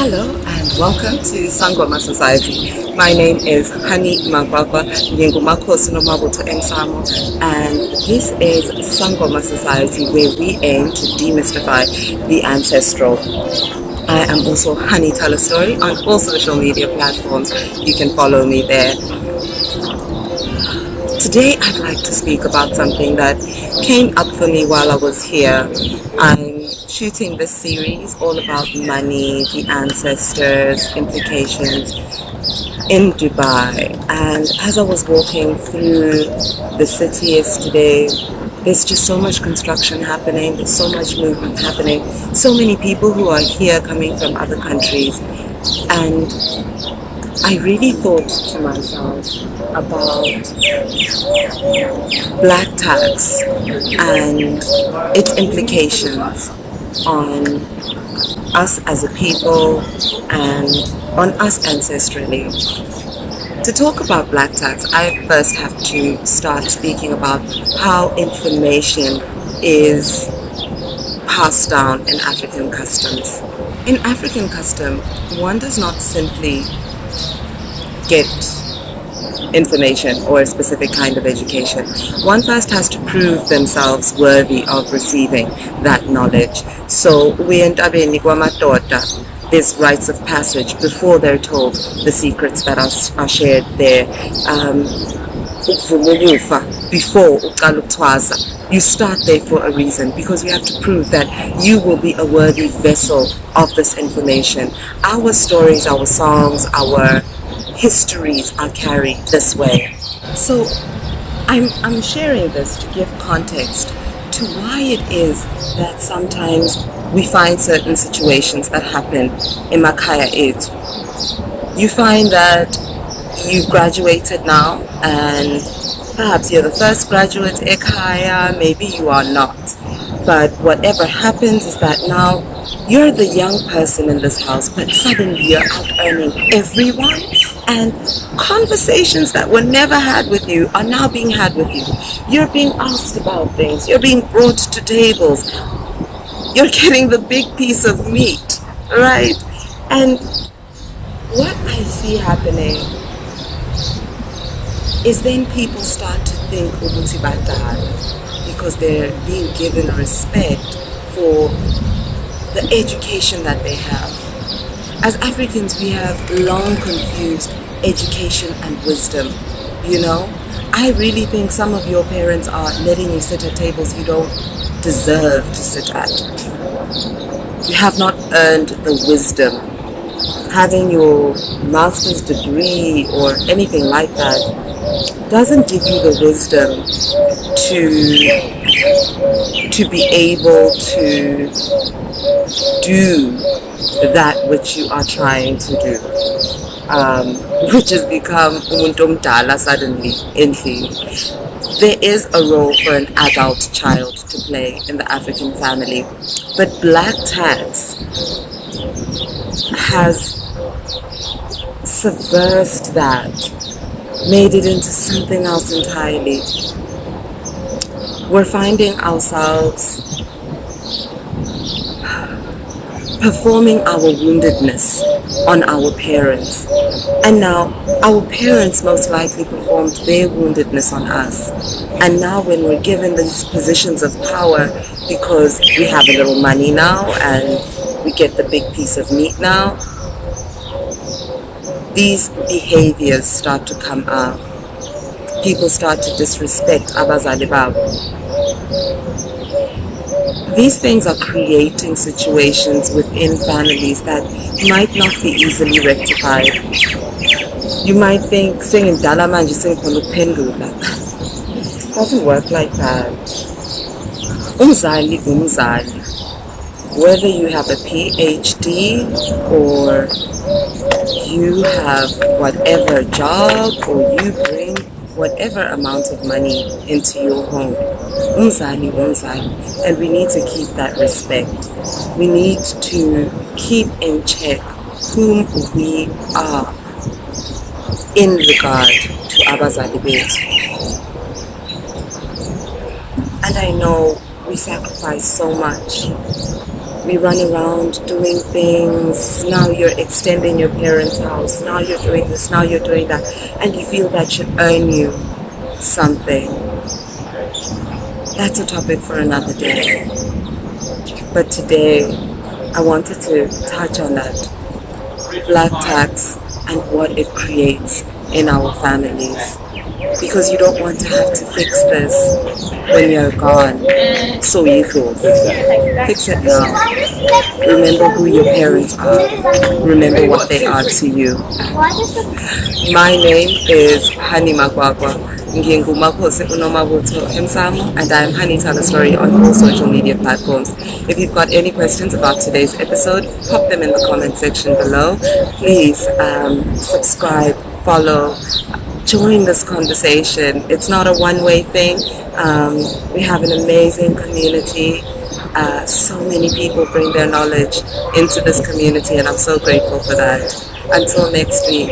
Hello and welcome to Sangoma Society. My name is Hani Magwagwa Nyengumakhosi Nomabuto Ensamo, and this is Sangoma Society, where we aim to demystify the ancestral. I am also Hani Tell a Story on all social media platforms. You can follow me there. Today I'd like to speak about something that came up for me while I was here. I'm shooting this series all about money, the ancestors, implications in Dubai. And as I was walking through the city yesterday, there's just so much construction happening, there's so much movement happening, so many people who are here coming from other countries. And I really thought to myself about black tax and its implications on us as a people and on us ancestrally. To talk about black tax, I first have to start speaking about how information is passed down in African customs. In African custom, one does not simply get information or a specific kind of education. One first has to prove themselves worthy of receiving that knowledge. So there's rites of passage before they're told the secrets that are shared there. Before you start there for a reason, because you have to prove that you will be a worthy vessel of this information. Our stories, our songs, our histories are carried this way. So I'm sharing this to give context to why it is that sometimes we find certain situations that happen in Makaya 8. You find that you've graduated now, and perhaps you're the first graduate Ekaya, maybe you are not. But whatever happens is that now you're the young person in this house, but suddenly you're out earning everyone, and conversations that were never had with you are now being had with you. You're being asked about things, you're being brought to tables, you're getting the big piece of meat, right? And what I see happening is then people start to think Ubuti Badala, because they're being given respect for the education that they have. As Africans, we have long confused education and wisdom, you know? I really think some of your parents are letting you sit at tables you don't deserve to sit at. You have not earned the wisdom. Having your master's degree or anything like that doesn't give you the wisdom to be able to do that which you are trying to do, which has become umuntu omdala suddenly endlini. There is a role for an adult child to play in the African family, but black tax has subversed that, made it into something else entirely. We're finding ourselves performing our woundedness on our parents, and now our parents most likely performed their woundedness on us. And now when we're given these positions of power, because we have a little money now and we get the big piece of meat now, these behaviors start to come up. People start to disrespect abazali babo. These things are creating situations within families that might not be easily rectified. You might think singing dala manje singkhona ukuphendula. It doesn't work like that. Umzali umzali. Whether you have a PhD or you have whatever job or you bring whatever amount of money into your home, umzali umzali, and we need to keep that respect. We need to keep in check whom we are in regard to abazali bethu. And I know we sacrifice so much. We run around doing things. Now you're extending your parents' house. Now you're doing this. Now you're doing that. And you feel that should earn you something. That's a topic for another day. But today, I wanted to touch on that black tax and what it creates in our families. Because you don't want to have to fix this when you're gone. So you cool. Fix it now. Remember who your parents are. Remember what they are to you. My name is Hani Magwagwa. Ngingumapose Unomabutho Hemsamo, and I am Honey Tell a Story on all social media platforms. If you've got any questions about today's episode, pop them in the comment section below. Please subscribe, follow, join this conversation. It's not a one-way thing. We have an amazing community. So many people bring their knowledge into this community, and I'm so grateful for that. Until next week.